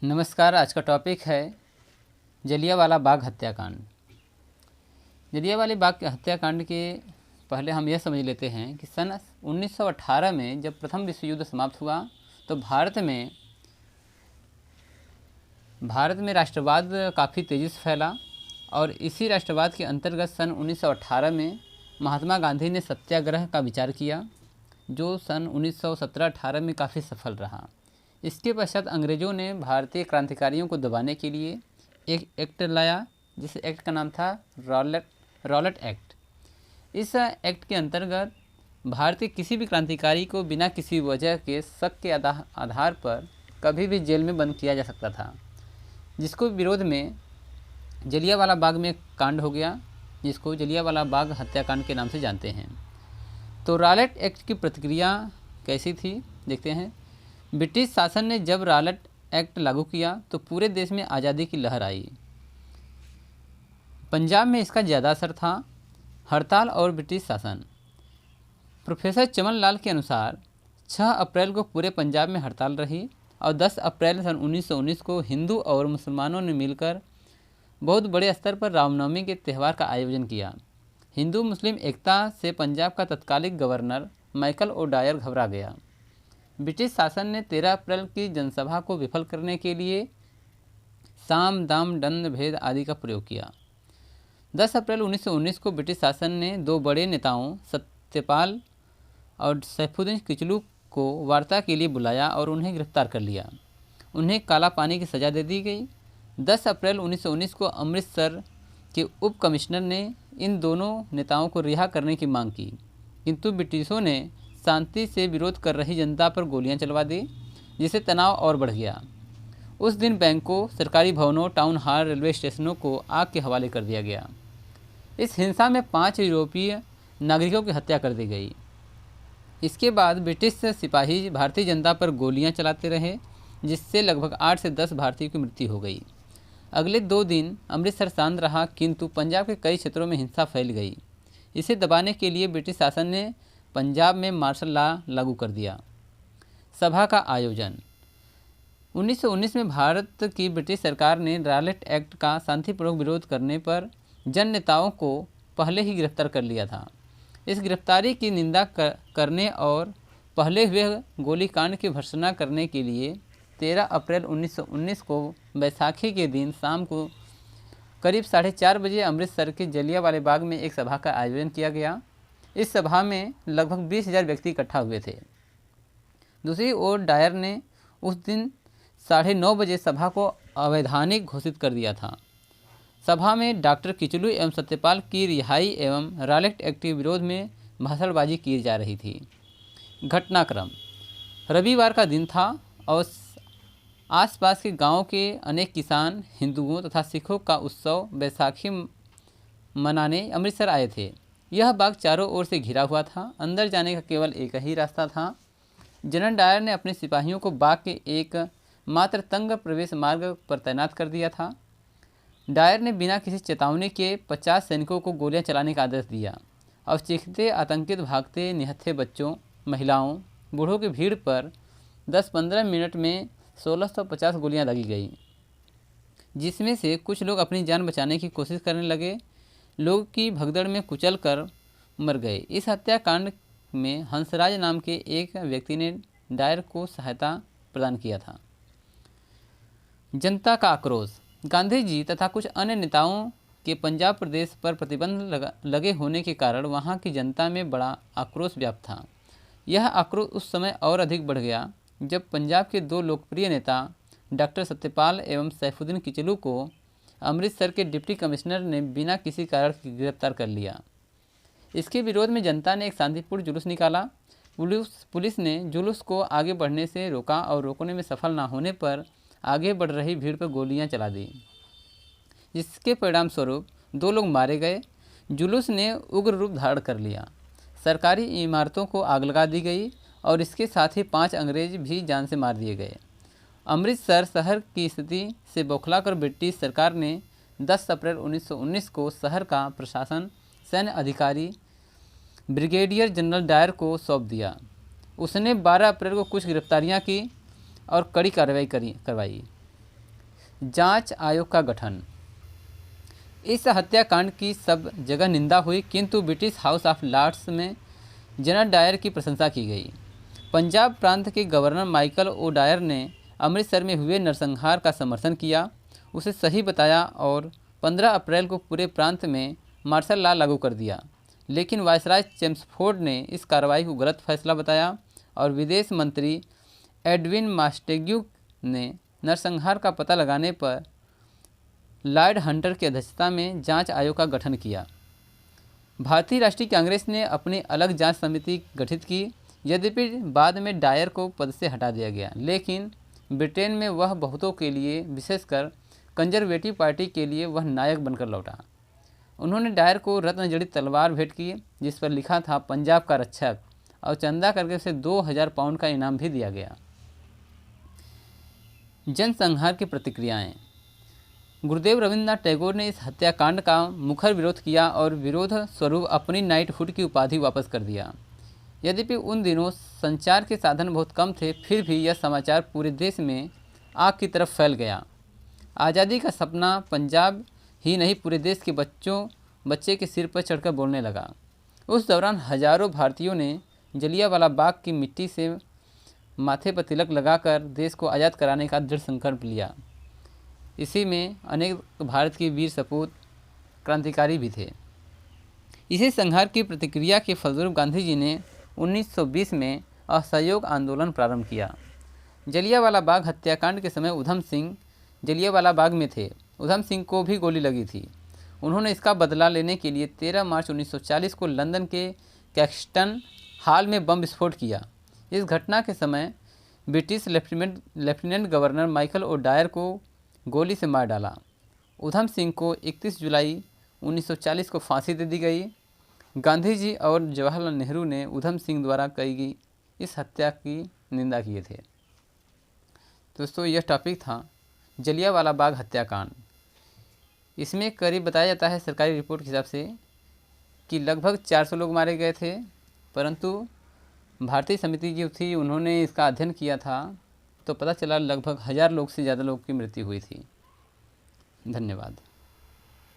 नमस्कार। आज का टॉपिक है जलियांवाला बाग हत्याकांड। जलियांवाला बाग हत्याकांड के पहले हम यह समझ लेते हैं कि सन 1918 में जब प्रथम विश्व युद्ध समाप्त हुआ तो भारत में राष्ट्रवाद काफ़ी तेज़ी से फैला और इसी राष्ट्रवाद के अंतर्गत सन 1918 में महात्मा गांधी ने सत्याग्रह का विचार किया, जो सन 1917-18 में काफ़ी सफल रहा। इसके पश्चात अंग्रेज़ों ने भारतीय क्रांतिकारियों को दबाने के लिए एक एक्ट लाया, जिस एक्ट का नाम था रॉलेट एक्ट। इस एक्ट के अंतर्गत भारतीय किसी भी क्रांतिकारी को बिना किसी वजह के शक के आधार पर कभी भी जेल में बंद किया जा सकता था, जिसको विरोध में जलियांवाला बाग में कांड हो गया, जिसको जलियांवाला बाग हत्याकांड के नाम से जानते हैं। तो रॉलेट एक्ट की प्रतिक्रिया कैसी थी देखते हैं। ब्रिटिश शासन ने जब रॉलेट एक्ट लागू किया तो पूरे देश में आज़ादी की लहर आई। पंजाब में इसका ज़्यादा असर था। हड़ताल और ब्रिटिश शासन। प्रोफेसर चमन लाल के अनुसार 6 अप्रैल को पूरे पंजाब में हड़ताल रही और 10 अप्रैल सन 1919 को हिंदू और मुसलमानों ने मिलकर बहुत बड़े स्तर पर रामनवमी के त्यौहार का आयोजन किया। हिंदू मुस्लिम एकता से पंजाब का तत्कालिक गवर्नर माइकल ओडायर घबरा गया। ब्रिटिश शासन ने 13 अप्रैल की जनसभा को विफल करने के लिए साम दाम दंड भेद आदि का प्रयोग किया। 10 अप्रैल 1919 को ब्रिटिश शासन ने 2 बड़े नेताओं सत्यपाल और सैफुद्दीन किचलू को वार्ता के लिए बुलाया और उन्हें गिरफ्तार कर लिया। उन्हें काला पानी की सज़ा दे दी गई। 10 अप्रैल 1919 को अमृतसर के उप कमिश्नर ने इन दोनों नेताओं को रिहा करने की मांग की, किंतु ब्रिटिशों ने शांति से विरोध कर रही जनता पर गोलियां चलवा दी, जिससे तनाव और बढ़ गया। उस दिन बैंकों, सरकारी भवनों, टाउन हॉल, रेलवे स्टेशनों को आग के हवाले कर दिया गया। इस हिंसा में 5 यूरोपीय नागरिकों की हत्या कर दी गई। इसके बाद ब्रिटिश सिपाही भारतीय जनता पर गोलियां चलाते रहे, जिससे लगभग 8 से 10 भारतीयों की मृत्यु हो गई। अगले 2 दिन अमृतसर शांत रहा, किंतु पंजाब के कई क्षेत्रों में हिंसा फैल गई। इसे दबाने के लिए ब्रिटिश शासन ने पंजाब में मार्शल लॉ लागू कर दिया। सभा का आयोजन। 1919 में भारत की ब्रिटिश सरकार ने रॉलेट एक्ट का शांतिपूर्वक विरोध करने पर जन नेताओं को पहले ही गिरफ्तार कर लिया था। इस गिरफ्तारी की निंदा करने और पहले हुए गोलीकांड की भर्त्सना करने के लिए 13 अप्रैल 1919 को बैसाखी के दिन शाम को करीब 4:30 बजे अमृतसर के जलियांवाला बाग में एक सभा का आयोजन किया गया। इस सभा में लगभग 20,000 व्यक्ति इकट्ठा हुए थे। दूसरी ओर डायर ने उस दिन 9:30 बजे सभा को अवैधानिक घोषित कर दिया था। सभा में डॉक्टर किचलू एवं सत्यपाल की रिहाई एवं रॉलेट एक्ट के विरोध में भाषणबाजी की जा रही थी। घटनाक्रम। रविवार का दिन था और आसपास के गांवों के अनेक किसान हिंदुओं तथा सिखों का उत्सव बैसाखी मनाने अमृतसर आए थे। यह बाग चारों ओर से घिरा हुआ था। अंदर जाने का केवल एक ही रास्ता था। जनरल डायर ने अपने सिपाहियों को बाग के एक मात्र तंग प्रवेश मार्ग पर तैनात कर दिया था। डायर ने बिना किसी चेतावनी के 50 सैनिकों को गोलियां चलाने का आदेश दिया और चीखते, आतंकित, भागते, निहत्थे बच्चों, महिलाओं, बूढ़ों की भीड़ पर 10-15 मिनट में 1650 गोलियां लगी गई, जिसमें से कुछ लोग अपनी जान बचाने की कोशिश करने लगे। लोग की भगदड़ में कुचल कर मर गए। इस हत्याकांड में हंसराज नाम के एक व्यक्ति ने डायर को सहायता प्रदान किया था। जनता का आक्रोश। गांधी जी तथा कुछ अन्य नेताओं के पंजाब प्रदेश पर प्रतिबंध लगे होने के कारण वहां की जनता में बड़ा आक्रोश व्याप्त था। यह आक्रोश उस समय और अधिक बढ़ गया जब पंजाब के 2 लोकप्रिय नेता डॉक्टर सत्यपाल एवं सैफुद्दीन किचलू को अमृतसर के डिप्टी कमिश्नर ने बिना किसी कारण गिरफ्तार कर लिया। इसके विरोध में जनता ने एक शांतिपूर्ण जुलूस निकाला। पुलिस ने जुलूस को आगे बढ़ने से रोका और रोकने में सफल न होने पर आगे बढ़ रही भीड़ पर गोलियां चला दी, जिसके परिणाम स्वरूप 2 लोग मारे गए। जुलूस ने उग्र रूप धारण कर लिया। सरकारी इमारतों को आग लगा दी गई और इसके साथ ही 5 अंग्रेज भी जान से मार दिए गए। अमृतसर शहर की स्थिति से बौखलाकर ब्रिटिश सरकार ने 10 अप्रैल 1919 को शहर का प्रशासन सैन्य अधिकारी ब्रिगेडियर जनरल डायर को सौंप दिया। उसने 12 अप्रैल को कुछ गिरफ्तारियां की और कड़ी कार्रवाई करवाई। जांच आयोग का गठन। इस हत्याकांड की सब जगह निंदा हुई, किंतु ब्रिटिश हाउस ऑफ लॉर्ड्स में जनरल डायर की प्रशंसा की गई। पंजाब प्रांत के गवर्नर माइकल ओ डायर ने अमृतसर में हुए नरसंहार का समर्थन किया, उसे सही बताया और 15 अप्रैल को पूरे प्रांत में मार्शल लॉ लागू कर दिया। लेकिन वायसराय चेम्सफोर्ड ने इस कार्रवाई को गलत फैसला बताया और विदेश मंत्री एडविन मास्टेग्यू ने नरसंहार का पता लगाने पर लॉर्ड हंटर की अध्यक्षता में जांच आयोग का गठन किया। भारतीय राष्ट्रीय कांग्रेस ने अपनी अलग जांच समिति गठित की। यद्यपि बाद में डायर को पद से हटा दिया गया, लेकिन ब्रिटेन में वह बहुतों के लिए, विशेषकर कंजर्वेटिव पार्टी के लिए, वह नायक बनकर लौटा। उन्होंने डायर को रत्न जड़ित तलवार भेंट की, जिस पर लिखा था पंजाब का रक्षक, और चंदा करके उसे 2000 पाउंड का इनाम भी दिया गया। जनसंहार की प्रतिक्रियाएं। गुरुदेव रविन्द्रनाथ टैगोर ने इस हत्याकांड का मुखर विरोध किया और विरोध स्वरूप अपनी नाइटहुड की उपाधि वापस कर दिया। यद्यपि उन दिनों संचार के साधन बहुत कम थे, फिर भी यह समाचार पूरे देश में आग की तरफ फैल गया। आज़ादी का सपना पंजाब ही नहीं, पूरे देश के बच्चे के सिर पर चढ़कर बोलने लगा। उस दौरान हजारों भारतीयों ने जलियांवाला बाग की मिट्टी से माथे पर तिलक लगाकर देश को आज़ाद कराने का दृढ़ संकल्प लिया। इसी में अनेक भारत के वीर सपूत क्रांतिकारी भी थे। इसी संहार की प्रतिक्रिया के फलस्वरूप गांधी जी ने 1920 में असहयोग आंदोलन प्रारंभ किया। जलियांवाला बाग हत्याकांड के समय उधम सिंह जलियांवाला बाग में थे। उधम सिंह को भी गोली लगी थी। उन्होंने इसका बदला लेने के लिए 13 मार्च 1940 को लंदन के कैक्सटन हॉल में बम विस्फोट किया। इस घटना के समय British lieutenant governor Michael O'Dwyer को गोली से मार डाला। उधम सिंह को 31 जुलाई 1940 को फांसी दे दी गई। गांधी जी और जवाहरलाल नेहरू ने उधम सिंह द्वारा की गई इस हत्या की निंदा किए थे। दोस्तों, यह टॉपिक था जलियांवाला बाग हत्याकांड। इसमें करीब बताया जाता है सरकारी रिपोर्ट के हिसाब से कि लगभग 400 लोग मारे गए थे, परंतु भारतीय समिति जो थी उन्होंने इसका अध्ययन किया था तो पता चला लगभग 1000 लोग से ज़्यादा लोग की मृत्यु हुई थी। धन्यवाद।